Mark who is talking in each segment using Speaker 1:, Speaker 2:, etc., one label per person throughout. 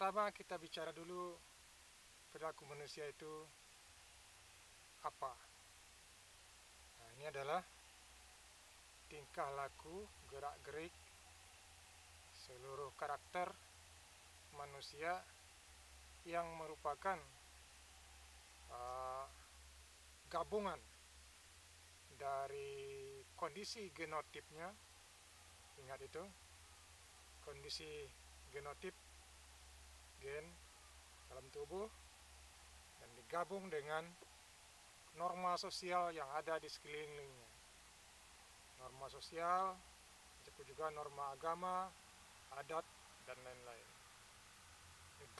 Speaker 1: pertama kita bicara dulu perilaku manusia itu apa. Nah, ini adalah tingkah laku, gerak-gerik, seluruh karakter manusia yang merupakan gabungan dari kondisi genotipnya. Ingat itu, kondisi genotip, gen dalam tubuh, dan digabung dengan norma sosial yang ada di sekelilingnya. Norma sosial, disebut juga norma agama, adat, dan lain-lain.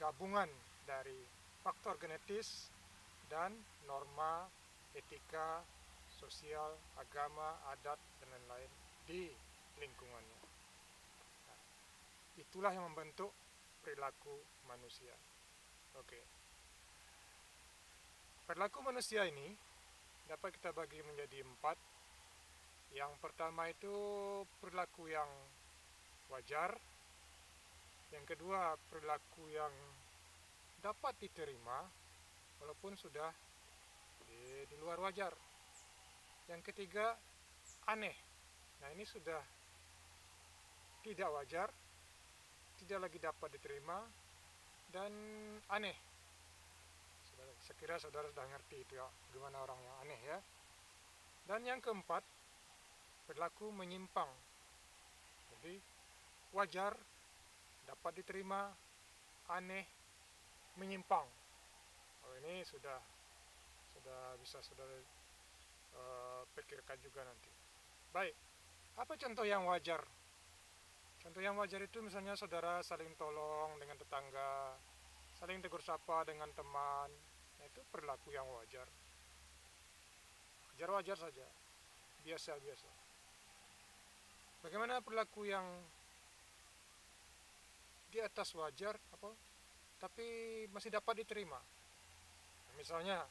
Speaker 1: Gabungan dari faktor genetis dan norma etika, sosial, agama, adat, dan lain-lain di lingkungannya. Nah, itulah yang membentuk perilaku manusia. Oke. Perilaku manusia ini dapat kita bagi menjadi 4. Yang pertama itu perilaku yang wajar. Yang kedua, perilaku yang dapat diterima walaupun sudah di luar wajar. Yang ketiga, aneh. Nah, ini sudah tidak wajar, tidak lagi dapat diterima, dan aneh. Sekira saudara sudah ngerti itu ya, gimana orang yang aneh ya. Dan yang keempat, perilaku menyimpang. Jadi wajar, dapat diterima, aneh, menyimpang. Oh, ini sudah bisa saudara pikirkan juga nanti. Baik, apa contoh yang wajar? Contoh yang wajar itu misalnya saudara saling tolong dengan tetangga, saling tegur sapa dengan teman. Nah, itu perilaku yang wajar. Wajar-wajar saja, biasa-biasa. Bagaimana perilaku yang di atas wajar, tapi masih dapat diterima? Nah, misalnya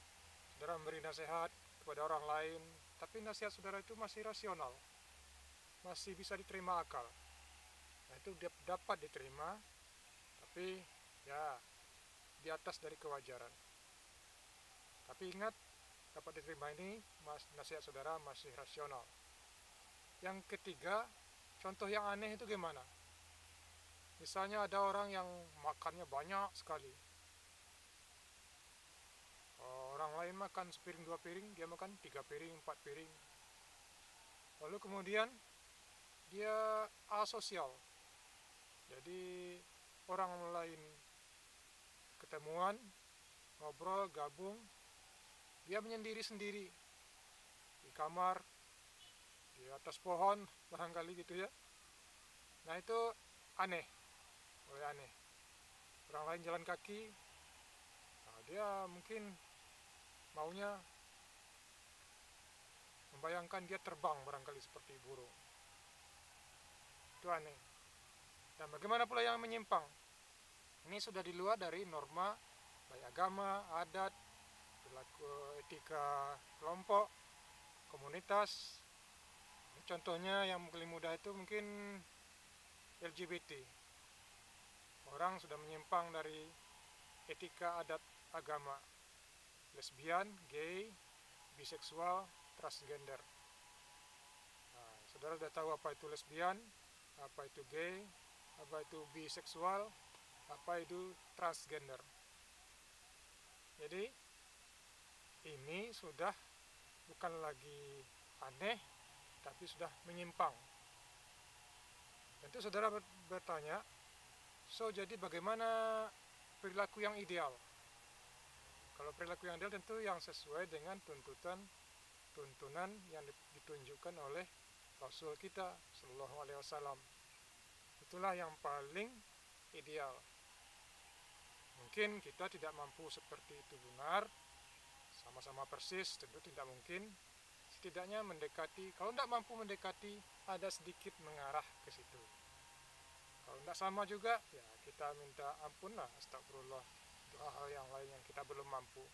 Speaker 1: saudara memberi nasihat kepada orang lain, tapi nasihat saudara itu masih rasional, masih bisa diterima akal. Nah, itu dapat diterima, tapi ya di atas dari kewajaran. Tapi ingat, dapat diterima ini nasihat saudara masih rasional. Yang ketiga, contoh yang aneh itu gimana? Misalnya ada orang yang makannya banyak sekali. Orang lain makan sepiring 2 piring, dia makan 3 piring, 4 piring. Lalu kemudian dia asosial. Jadi orang lain ketemuan, ngobrol, gabung, dia menyendiri-sendiri di kamar, di atas pohon, barangkali gitu ya. Nah, itu aneh, aneh. Orang lain jalan kaki, nah, dia mungkin maunya membayangkan dia terbang barangkali seperti burung. Itu aneh. Dan bagaimana pula yang menyimpang? Ini sudah di luar dari norma baik agama, adat, perilaku etika kelompok, komunitas. Contohnya yang paling mudah itu mungkin LGBT. Orang sudah menyimpang dari etika adat agama. Lesbian, gay, biseksual, transgender. Nah, saudara sudah tahu apa itu lesbian, apa itu gay, apa itu biseksual, apa itu transgender. Jadi ini sudah bukan lagi aneh, tapi sudah menyimpang. Tentu saudara bertanya, jadi bagaimana perilaku yang ideal? Kalau perilaku yang ideal tentu yang sesuai dengan tuntunan yang ditunjukkan oleh Rasul kita Shallallahu Alaihi Wasallam. Itulah yang paling ideal. Mungkin kita tidak mampu seperti itu benar, sama-sama persis, tentu tidak mungkin. Setidaknya mendekati, kalau tidak mampu mendekati, ada sedikit mengarah ke situ. Kalau tidak sama juga, ya kita minta ampun lah, astagfirullah, doa hal yang lain yang kita belum mampu.